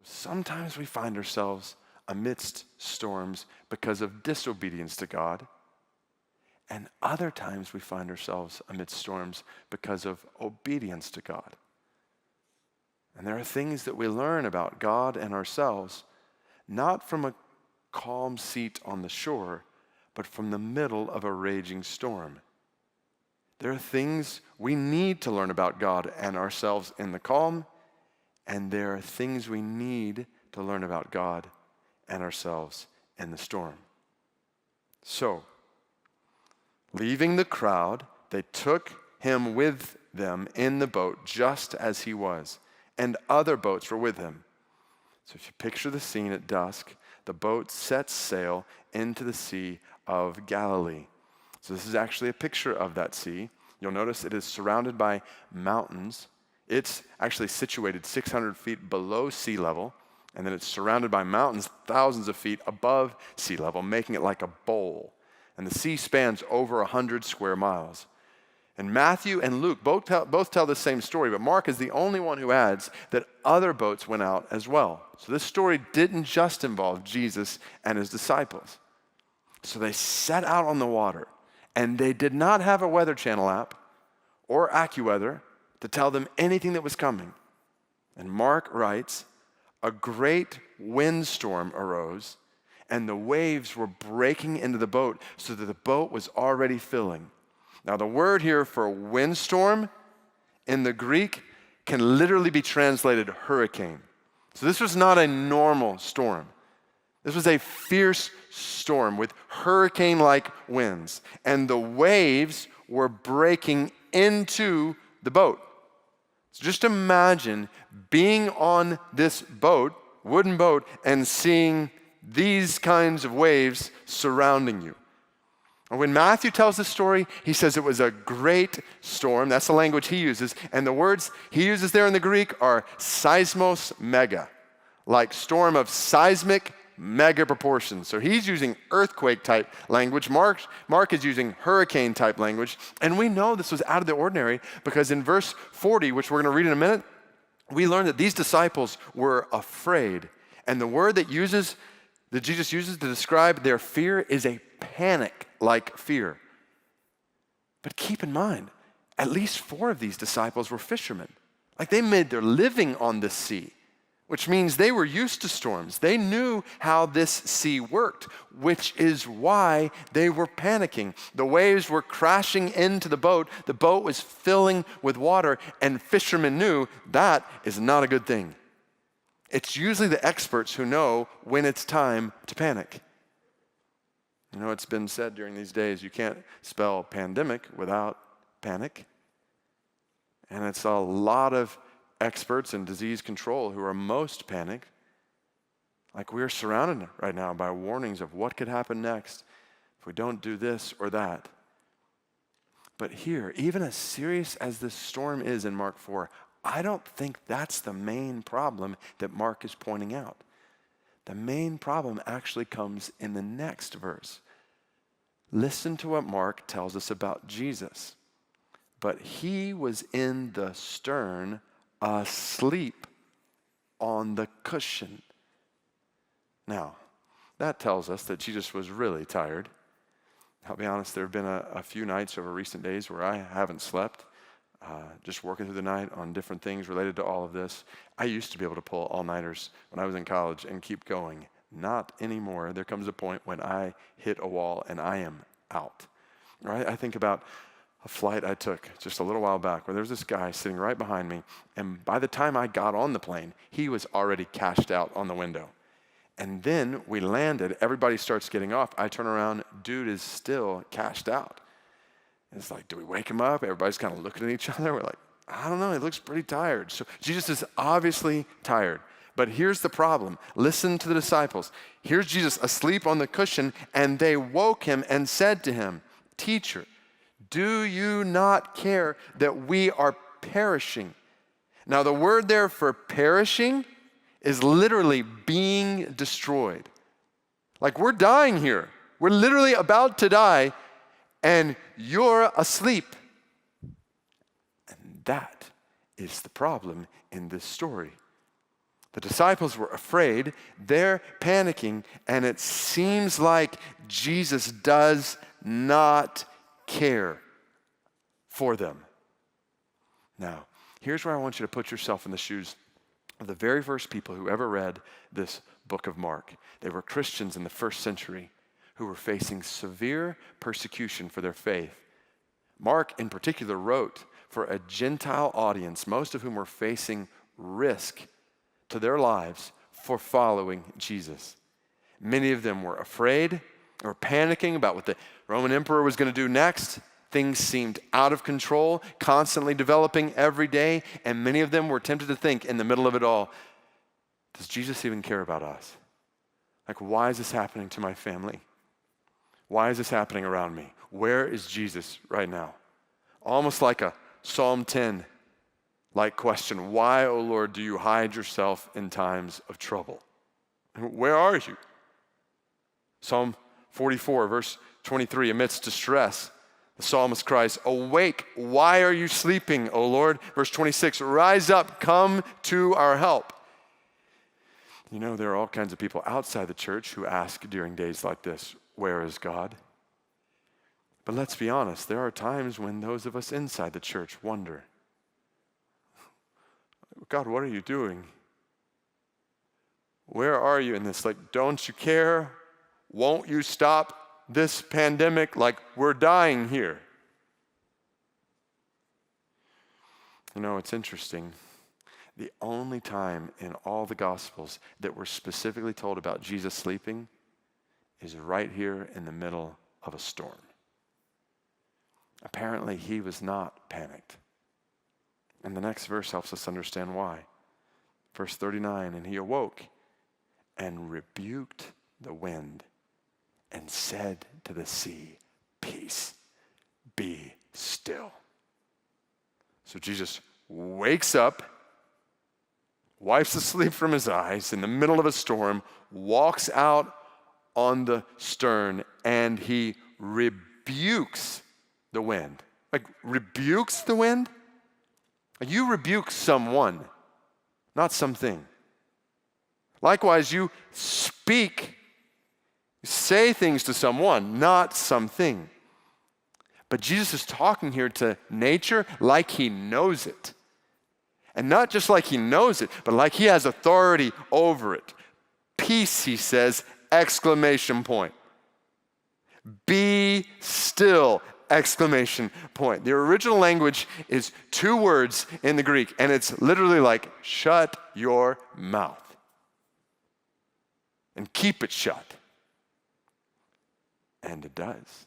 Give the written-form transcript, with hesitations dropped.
Sometimes we find ourselves amidst storms because of disobedience to God, and other times we find ourselves amidst storms because of obedience to God. And there are things that we learn about God and ourselves, not from a calm seat on the shore, but from the middle of a raging storm. There are things we need to learn about God and ourselves in the calm, and there are things we need to learn about God and ourselves in the storm. So, leaving the crowd, they took him with them in the boat just as he was, and other boats were with him. So if you picture the scene at dusk, the boat sets sail into the Sea of Galilee. So this is actually a picture of that sea. You'll notice it is surrounded by mountains. It's actually situated 600 feet below sea level, and then it's surrounded by mountains thousands of feet above sea level, making it like a bowl. And the sea spans over 100 square miles. And Matthew and Luke both tell the same story, but Mark is the only one who adds that other boats went out as well. So this story didn't just involve Jesus and his disciples. So they set out on the water, and they did not have a Weather Channel app or AccuWeather to tell them anything that was coming. And Mark writes, a great windstorm arose, and the waves were breaking into the boat so that the boat was already filling. Now the word here for windstorm in the Greek can literally be translated hurricane. So this was not a normal storm. This was a fierce storm with hurricane-like winds, and the waves were breaking into the boat. So just imagine being on this boat, wooden boat, and seeing these kinds of waves surrounding you. And when Matthew tells this story, he says it was a great storm. That's the language he uses. And the words he uses there in the Greek are seismos mega, like storm of seismic mega proportions. So he's using earthquake type language. Mark is using hurricane type language. And we know this was out of the ordinary because in verse 40, which we're going to read in a minute, we learn that these disciples were afraid. And the word that Jesus uses to describe their fear is a panic-like fear. But keep in mind, at least 4 of these disciples were fishermen. Like they made their living on the sea, which means they were used to storms. They knew how this sea worked, which is why they were panicking. The waves were crashing into the boat was filling with water, and fishermen knew that is not a good thing. It's usually the experts who know when it's time to panic. You know, it's been said during these days, you can't spell pandemic without panic. And it's a lot of experts in disease control who are most panicked. Like we're surrounded right now by warnings of what could happen next if we don't do this or that. But here, even as serious as this storm is in Mark 4, I don't think that's the main problem that Mark is pointing out. The main problem actually comes in the next verse. Listen to what Mark tells us about Jesus. But he was in the stern, asleep on the cushion. Now, that tells us that Jesus was really tired. I'll be honest, there have been a few nights over recent days where I haven't slept, just working through the night on different things related to all of this. I used to be able to pull all-nighters when I was in college and keep going. Not anymore. There comes a point when I hit a wall and I am out. Right? I think about a flight I took just a little while back where there was this guy sitting right behind me, and by the time I got on the plane, he was already cashed out on the window. And then we landed, everybody starts getting off. I turn around, dude is still cashed out. And it's like, do we wake him up? Everybody's kind of looking at each other. We're like, I don't know, he looks pretty tired. So Jesus is obviously tired. But here's the problem. Listen to the disciples. Here's Jesus asleep on the cushion, and they woke him and said to him, "Teacher, do you not care that we are perishing?" Now the word there for perishing is literally being destroyed. Like we're dying here. We're literally about to die, and you're asleep. And that is the problem in this story. The disciples were afraid, they're panicking, and it seems like Jesus does not care for them. Now, here's where I want you to put yourself in the shoes of the very first people who ever read this book of Mark. They were Christians in the first century who were facing severe persecution for their faith. Mark, in particular, wrote for a Gentile audience, most of whom were facing risk to their lives for following Jesus. Many of them were afraid or panicking about what the Roman emperor was going to do next. Things seemed out of control, constantly developing every day, and many of them were tempted to think in the middle of it all, does Jesus even care about us? Like, why is this happening to my family? Why is this happening around me? Where is Jesus right now? Almost like a Psalm 10-like question. Why, O Lord, do you hide yourself in times of trouble? Where are you? Psalm 44, verse 23, amidst distress, the psalmist cries, awake, why are you sleeping, O Lord? Verse 26, rise up, come to our help. You know, there are all kinds of people outside the church who ask during days like this, where is God? But let's be honest, there are times when those of us inside the church wonder, God, what are you doing? Where are you in this? Like, don't you care? Won't you stop this pandemic? Like, we're dying here. You know, it's interesting. The only time in all the Gospels that we're specifically told about Jesus sleeping is right here in the middle of a storm. Apparently, he was not panicked. And the next verse helps us understand why. Verse 39, and he awoke and rebuked the wind and said to the sea, peace, be still. So Jesus wakes up, wipes the sleep from his eyes in the middle of a storm, walks out on the stern, and he rebukes the wind. Like, rebukes the wind? You rebuke someone, not something. Likewise, you speak, say things to someone, not something. But Jesus is talking here to nature like he knows it. And not just like he knows it, but like he has authority over it. Peace, he says, exclamation point. Be still, exclamation point. The original language is 2 words in the Greek, and it's literally like, shut your mouth. And keep it shut. And it does.